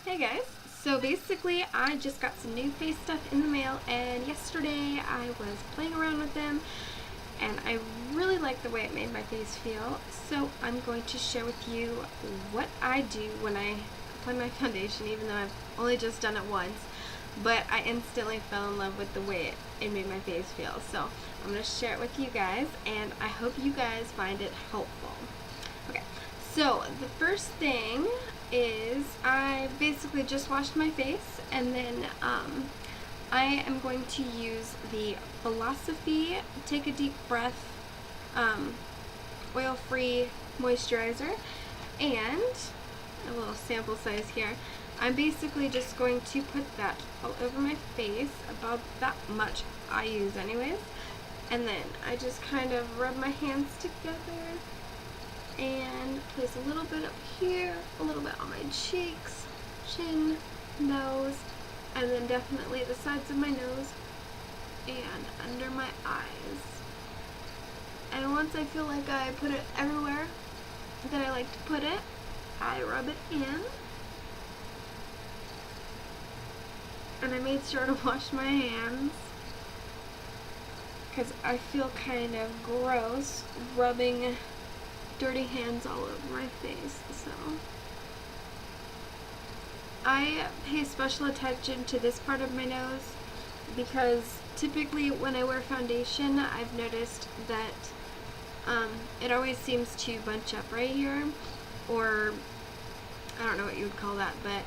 Hey guys, so basically I just got some new face stuff in the mail, and yesterday I was playing around with them and I really like the way it made my face feel, so I'm going to share with you what I do when I apply my foundation, even though I've only just done it once, but I instantly fell in love with the way it made my face feel. So I'm going to share it with you guys, and I hope you guys find it helpful. Okay, so the first thing is I basically just washed my face, and then I am going to use the Philosophy Take a Deep Breath oil-free moisturizer, and a little sample size here. I'm basically just going to put that all over my face, about that much I use anyways, and then I just kind of rub my hands together and place a little bit up here, a little bit on my cheeks, chin, nose, and then definitely the sides of my nose and under my eyes. And once I feel like I put it everywhere that I like to put it, I rub it in. And I made sure to wash my hands because I feel kind of gross rubbing dirty hands all over my face. So I pay special attention to this part of my nose because typically when I wear foundation, I've noticed that it always seems to bunch up right here, or I don't know what you would call that, but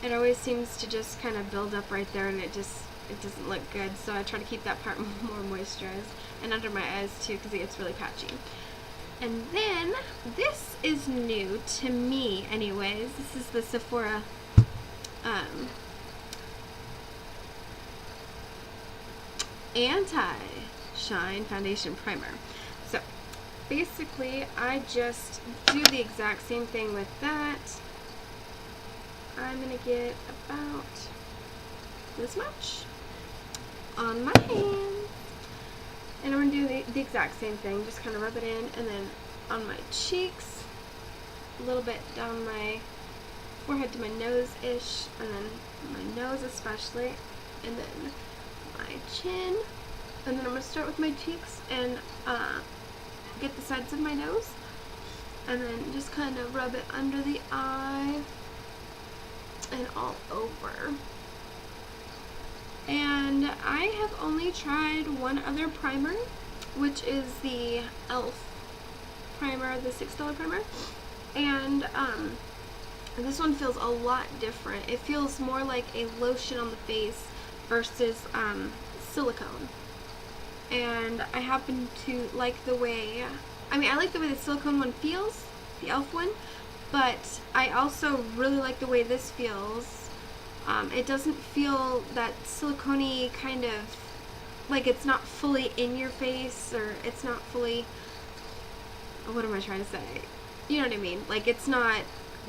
it always seems to just kind of build up right there, and it doesn't look good. So I try to keep that part more moisturized, and under my eyes too, because it gets really patchy. And then this is new to me anyways. This is the Sephora anti-shine foundation primer. So basically I just do the exact same thing with that. I'm gonna get about this much on my hand, and I'm going to do the exact same thing, just kind of rub it in, and then on my cheeks, a little bit down my forehead to my nose-ish, and then my nose especially, and then my chin, and then I'm going to start with my cheeks and get the sides of my nose, and then just kind of rub it under the eye and all over. And I have only tried one other primer, which is the e.l.f. primer, the $6 primer, and this one feels a lot different. It feels more like a lotion on the face versus silicone, and I happen to like the way, I like the way the silicone one feels, the e.l.f. one, but I also really like the way this feels. It doesn't feel that silicone-y kind of, like it's not fully in your face, or it's not fully, what am I trying to say? You know what I mean? Like it's not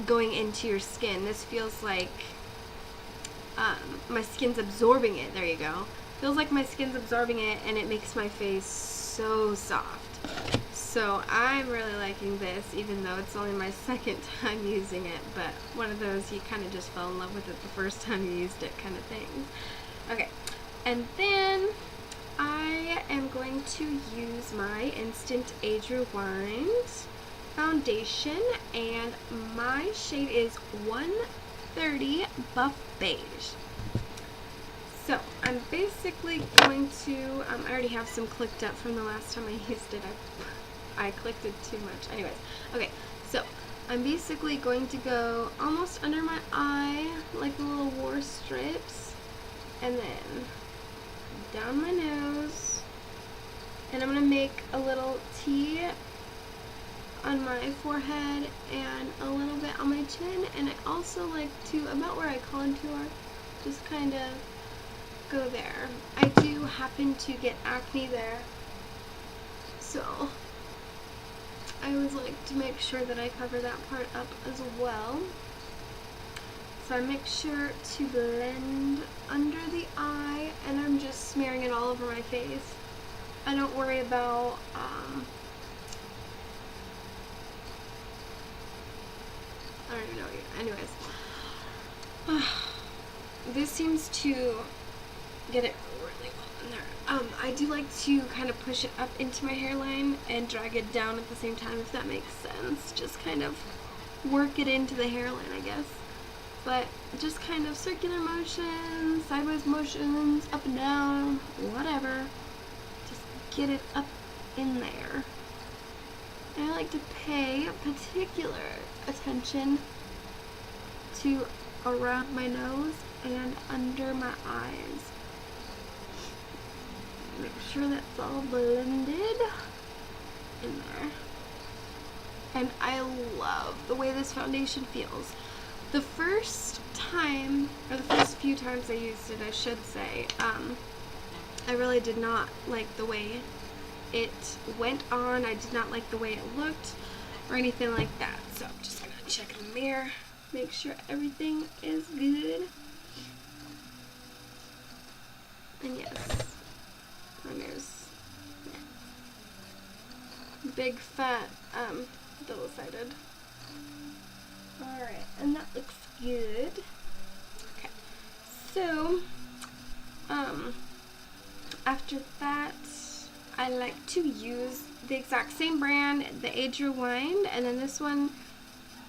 going into your skin. This feels like my skin's absorbing it. There you go. Feels like my skin's absorbing it, and it makes my face so soft. So I'm really liking this, even though it's only my second time using it, but one of those you kind of just fell in love with it the first time you used it kind of things. Okay, and then I am going to use my Instant Age Rewind foundation, and my shade is 130 Buff Beige. So I'm basically going to, I already have some clicked up from the last time I used it. I clicked it too much. Anyways, okay, so I'm basically going to go almost under my eye, like the little war strips, and then down my nose, and I'm going to make a little T on my forehead and a little bit on my chin, and I also like to, about where I contour, just kind of go there. I do happen to get acne there, so I always like to make sure that I cover that part up as well. So I make sure to blend under the eye, and I'm just smearing it all over my face. I don't worry about I don't even know yet. Anyways, this seems to get it really well in there. I do like to kind of push it up into my hairline and drag it down at the same time, if that makes sense. Just kind of work it into the hairline, I guess. But just kind of circular motions, sideways motions, up and down, whatever. Just get it up in there. And I like to pay particular attention to around my nose and under my eyes. Make sure that's all blended in there. And I love the way this foundation feels. The first time, or the first few times I used it, I should say, I really did not like the way it went on. I did not like the way it looked or anything like that. So I'm just gonna check in the mirror, make sure everything is good. And yes, my mirror's big fat double-sided. Alright, and that looks good. Okay, so after that, I like to use the exact same brand, the Age Rewind, and then this one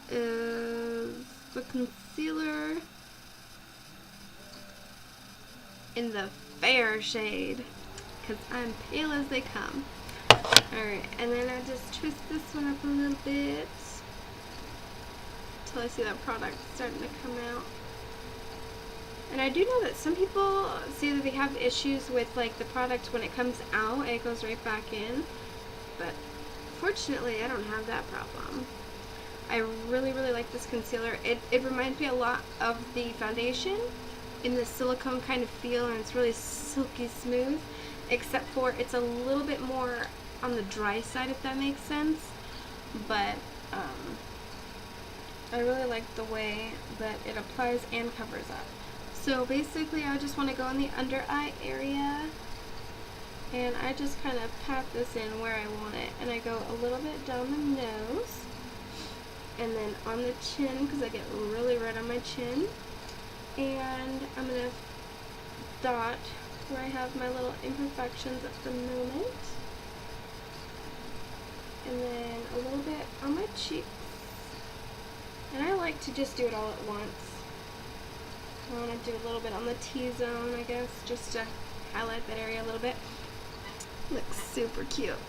is the concealer in the fair shade, because I'm pale as they come. Alright, and then I just twist this one up a little bit until I see that product starting to come out. And I do know that some people say that they have issues with like the product when it comes out and it goes right back in, but fortunately I don't have that problem. I really like this concealer. It reminds me a lot of the foundation in the silicone kind of feel, and it's really silky smooth, except for it's a little bit more on the dry side, if that makes sense. But I really like the way that it applies and covers up. So basically I just want to go in the under eye area, and I just kind of pat this in where I want it, and I go a little bit down the nose and then on the chin, because I get really red on my chin, and I'm going to dot where I have my little imperfections at the moment, and then a little bit on my cheeks. And I like to just do it all at once. I want to do a little bit on the T-zone, I guess, just to highlight that area a little bit. Looks super cute.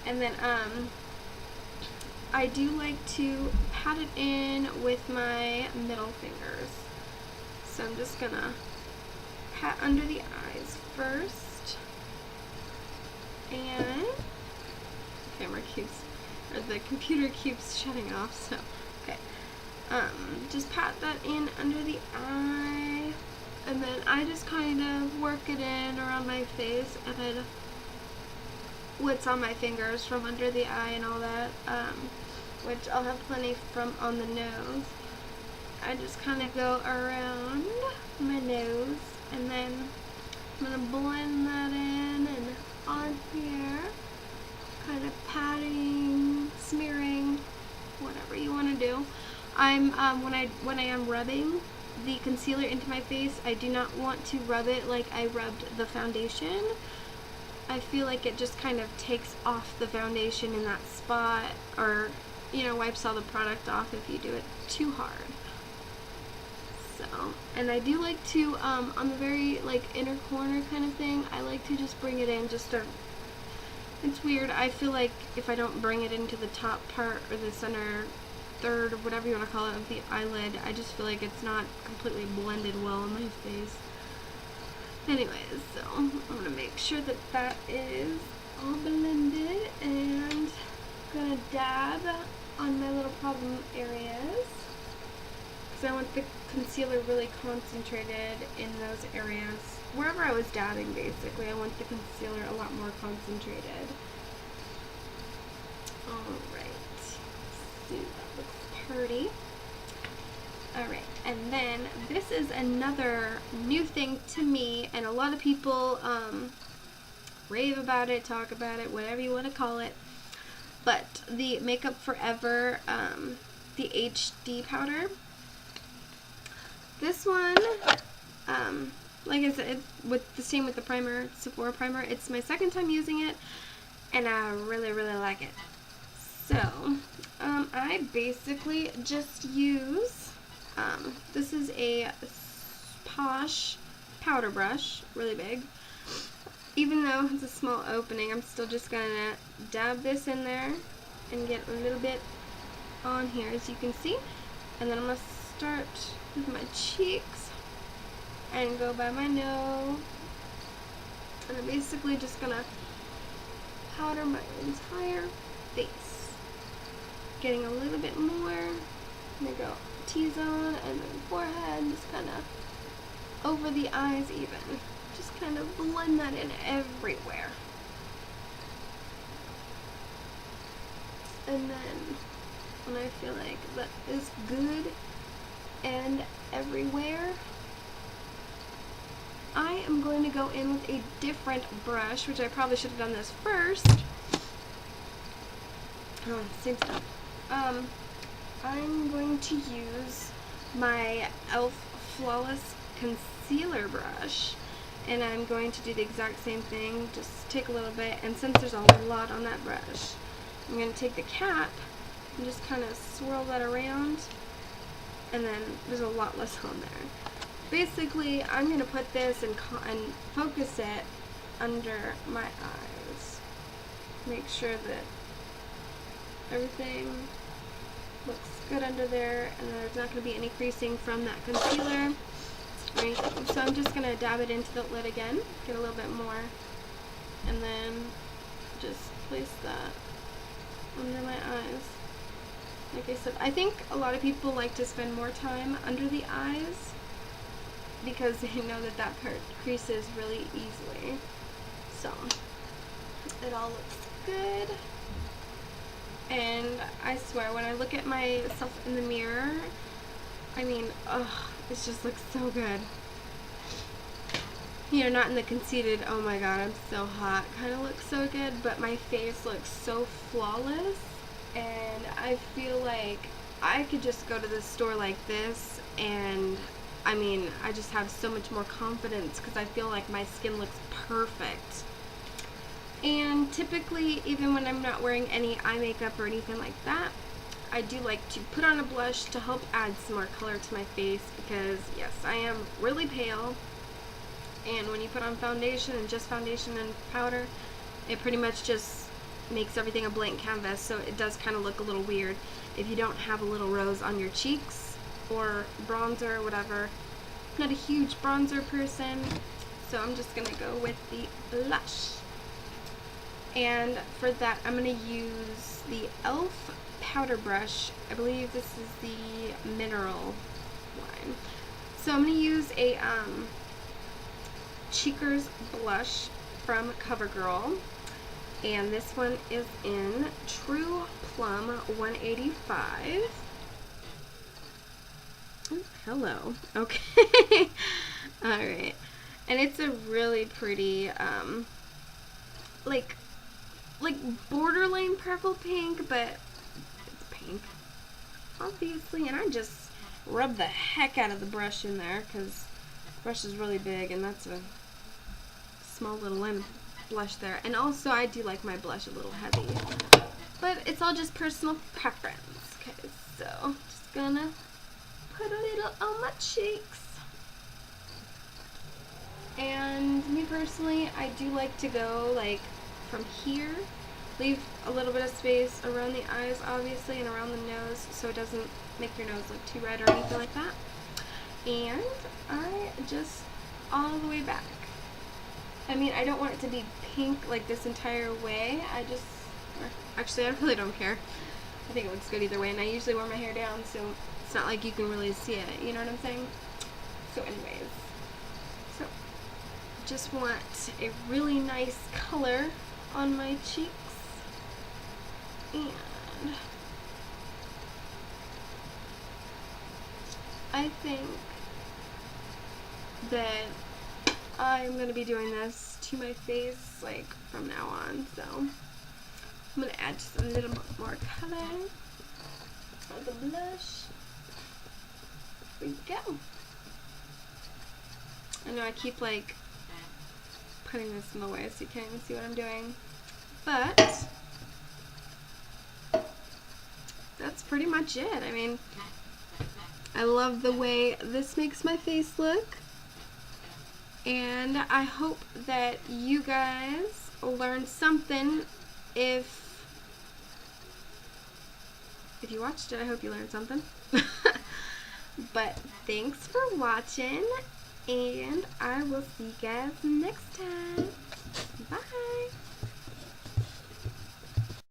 And then I do like to pat it in with my middle fingers. So I'm just gonna pat under the eyes first. And the computer keeps shutting off, so okay. Just pat that in under the eye, and then I just kind of work it in around my face, and then what's on my fingers from under the eye and all that, which I'll have plenty from on the nose. I just kind of go around my nose, and then I'm going to blend that in and on here, kind of patting, smearing, whatever you want to do. I'm when I am rubbing the concealer into my face, I do not want to rub it like I rubbed the foundation. I feel like it just kind of takes off the foundation in that spot, or wipes all the product off if you do it too hard. So, and I do like to on the very inner corner kind of thing, I like to just bring it in it's weird. I feel like if I don't bring it into the top part or the center third or whatever you want to call it of the eyelid, I just feel like it's not completely blended well on my face. Anyways, so I'm going to make sure that that is all blended, and I'm going to dab on my little problem areas, because I want the concealer really concentrated in those areas. Wherever I was dabbing, basically, I want the concealer a lot more concentrated. Alright, see, that looks pretty. Alright, and then this is another new thing to me, and a lot of people rave about it, talk about it, whatever you want to call it, but the Makeup Forever, the HD powder. This one, like I said, with the same with the primer, Sephora primer, it's my second time using it, and I really, really like it. So, I basically just use, this is a Posh powder brush, really big. Even though it's a small opening, I'm still just gonna dab this in there and get a little bit on here, as you can see. And then I'm gonna start with my cheeks and go by my nose. And I'm basically just gonna powder my entire face. Getting a little bit more. I'm gonna go T-zone and then forehead, just kind of over the eyes even. Just kind of blend that in everywhere. And then when I feel like that is good and everywhere, I am going to go in with a different brush, which I probably should have done this first. Oh, same stuff. I'm going to use my e.l.f. Flawless Concealer brush, and I'm going to do the exact same thing, just take a little bit, and since there's a lot on that brush, I'm going to take the cap and just kind of swirl that around, and then there's a lot less on there. Basically, I'm going to put this and focus it under my eyes. Make sure that everything looks good under there, and there's not going to be any creasing from that concealer or anything. So I'm just going to dab it into the lid again, get a little bit more, and then just place that under my eyes. Like I said, I think a lot of people like to spend more time under the eyes because they know that that part creases really easily. So it all looks good. And I swear, when I look at myself in the mirror, I mean, it just looks so good. You know, not in the conceited, oh my god, I'm so hot kind of looks so good, but my face looks so flawless, and I feel like I could just go to the store like this, and I mean, I just have so much more confidence because I feel like my skin looks perfect. And typically, even when I'm not wearing any eye makeup or anything like that, I do like to put on a blush to help add some more color to my face because, yes, I am really pale. And when you put on foundation and just foundation and powder, it pretty much just makes everything a blank canvas. So it does kind of look a little weird if you don't have a little rose on your cheeks or bronzer or whatever. I'm not a huge bronzer person, so I'm just going to go with the blush. And for that, I'm going to use the e.l.f. powder brush. I believe this is the mineral line. So I'm going to use a Cheekers blush from CoverGirl. And this one is in True Plum 185. Oh, hello. Okay. Alright. And it's a really pretty, like borderline purple pink, but it's pink, obviously. And I just rub the heck out of the brush in there because the brush is really big, and that's a small little line of blush there. And also, I do like my blush a little heavy, but it's all just personal preference. Okay, so just gonna put a little on my cheeks. And me personally, I do like to go like from here, leave a little bit of space around the eyes, obviously, and around the nose, so it doesn't make your nose look too red or anything like that. And I just all the way back. I mean, I don't want it to be pink like this entire way. Actually, I really don't care. I think it looks good either way, and I usually wear my hair down, so it's not like you can really see it. You know what I'm saying? So anyways, so just want a really nice color on my cheeks, and I think that I'm going to be doing this to my face like from now on, so I'm going to add just a little bit more color on the blush. Here we go. I know I keep like putting this in the way so you can't even see what I'm doing. But that's pretty much it. I mean, I love the way this makes my face look. And I hope that you guys learned something. If you watched it, I hope you learned something. But thanks for watching, and I will see you guys next time.